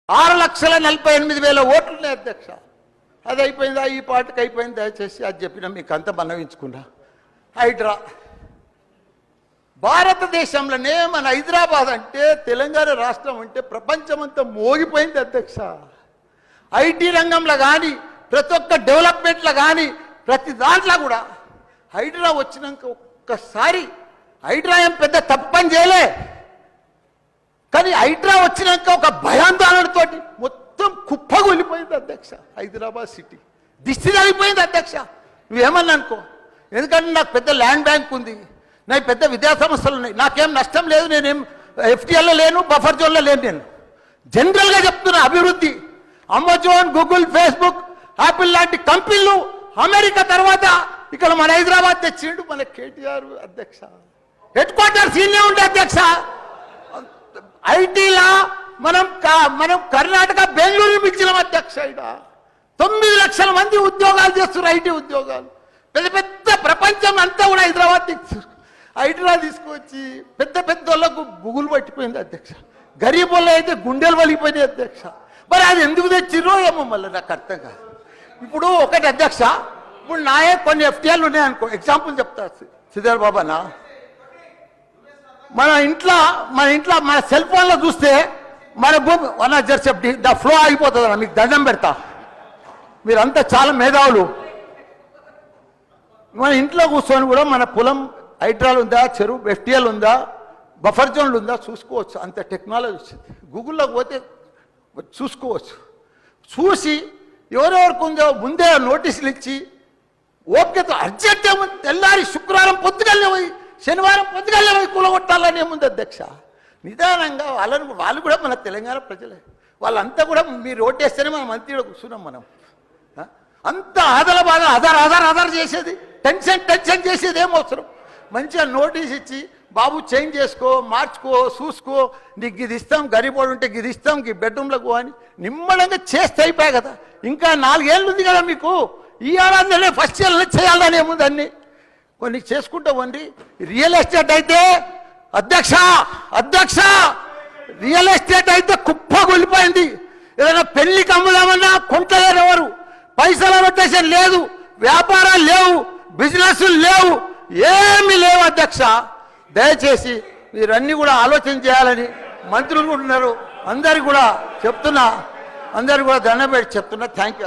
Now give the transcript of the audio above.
6,48,000 ఓట్లున్నాయి అధ్యక్ష. అది అయిపోయిందా? ఈ పార్టీకి అయిపోయింది. దయచేసి అది చెప్పినా మీకు అంత మన్నవించుకున్నా. హైడ్రా భారతదేశంలోనే మన హైదరాబాద్ అంటే, తెలంగాణ రాష్ట్రం అంటే ప్రపంచమంతా మోగిపోయింది అధ్యక్ష. ఐటీ రంగంలో కానీ, ప్రతి ఒక్క డెవలప్మెంట్లో కానీ, ప్రతి దాంట్లో కూడా హైడ్రా వచ్చినాక ఒక్కసారి హైడ్రా ఏం పెద్ద తప్పని చేయలే, కానీ హైడ్రా వచ్చినాక ఒక భయాందోళనతో మొత్తం కుప్పగొలిపోయింది అధ్యక్ష. హైదరాబాద్ సిటీ దిష్టి తగిలిపోయింది అధ్యక్ష. నువ్వేమన్నా అనుకో, ఎందుకంటే నాకు పెద్ద ల్యాండ్ బ్యాంక్ ఉంది, నాకు పెద్ద విద్యా సంస్థలు ఉన్నాయి, నాకేం నష్టం లేదు, నేనేం ఎఫ్టీఎల్లో లేను, బఫర్ జోన్లో లేను. నేను జనరల్గా చెప్తున్నా, అభివృద్ధి అమెజాన్, గూగుల్, ఫేస్బుక్, యాపిల్ లాంటి కంపెనీలు అమెరికా తర్వాత ఇక్కడ మన హైదరాబాద్ తెచ్చిండు మన కేటీఆర్ అధ్యక్ష. హెడ్ క్వార్టర్స్ ఈయనే ఉండే అధ్యక్ష. ఐటీలా మనం కర్ణాటక బెంగళూరు మించినాం అధ్యక్ష. 9 లక్షల మంది ఉద్యోగాలు చేస్తున్నారు, ఐటీ ఉద్యోగాలు. పెద్ద పెద్ద ప్రపంచం అంతా కూడా హైడ్రా తీసుకొచ్చి పెద్ద పెద్ద వాళ్ళకు బుగులు పట్టిపోయింది అధ్యక్ష. గరీబ్ వాళ్ళు అయితే గుండెలు వలిగిపోయినాయి అధ్యక్ష. మరి అది ఎందుకు తెచ్చిర్రో ఏమో మళ్ళీ నాకు అర్థం కాదు. ఇప్పుడు ఒకటి అధ్యక్ష, ఇప్పుడు నాయే కొన్ని ఎఫ్టీఎల్ ఉన్నాయనుకో, ఎగ్జాంపుల్ చెప్తా శ్రీధర్ బాబానా. మన ఇంట్లో మన సెల్ ఫోన్లో చూస్తే మన భూమి వన్ జర్సెఫ్టీ ద ఫ్లో ఆగిపోతుంది అన్న. మీకు దండం పెడతా, మీరంతా చాలా మేధావులు. మన ఇంట్లో కూర్చొని కూడా మన పొలం హైడ్రాల్ ఉందా, చెరువు ఎఫ్టీఎల్ ఉందా, బఫర్ జోన్లు ఉందా చూసుకోవచ్చు. అంత టెక్నాలజీ వచ్చింది. గూగుల్లోకి పోతే చూసుకోవచ్చు. చూసి ఎవరెవరికి ఉందో ముందే నోటీసులు ఇచ్చి ఓపికతో అర్జెంట్ ఏముంది, తెల్లారి శుక్రవారం పొద్దుగల్లే పోయి శనివారం పొద్దుగల్లే పోయి కూలగొట్టాలని ఏముంది అధ్యక్ష. నిదానంగా వాళ్ళు కూడా మన తెలంగాణ ప్రజలే, వాళ్ళంతా కూడా మీరు ఓటేస్తేనే మనం మంత్రిలో కూర్చున్నాం. మనం అంత ఆదల బాధ ఆధార్ చేసేది, టెన్షన్ చేసేది ఏం అవసరం. మంచిగా నోటీస్ ఇచ్చి బాబు చేంజ్ చేసుకో, మార్చుకో, చూసుకో, నీకు ఇది ఇస్తాం, గరీబోడు ఉంటే ఇది ఇస్తాం, ఈ బెడ్రూమ్లకు అని నిమ్మడంగా చేస్తే అయిపోయాయి కదా. ఇంకా 4 ఏళ్ళు ఉంది కదా మీకు. ఈ ఏడాదిలోనే ఫస్ట్ ఇయర్లో చేయాలని ఏముంది, అన్ని కొన్ని చేసుకుంటా వండి. రియల్ ఎస్టేట్ అయితే అధ్యక్ష రియల్ ఎస్టేట్ అయితే కుప్పగొలిపోయింది. ఏదైనా పెళ్లికి అమ్ముదామన్నా కొంటలేరు ఎవరు, పైసల రొటేషన్ లేదు, వ్యాపారాలు లేవు, బిజినెస్లు లేవు, ఏమీ లేవు అధ్యక్ష. దయచేసి మీరన్నీ కూడా ఆలోచన చేయాలని మంత్రులు ఉన్నారు, అందరికి కూడా చెప్తున్నా, అందరికి కూడా దండం పెట్టి చెప్తున్నా. Thank you.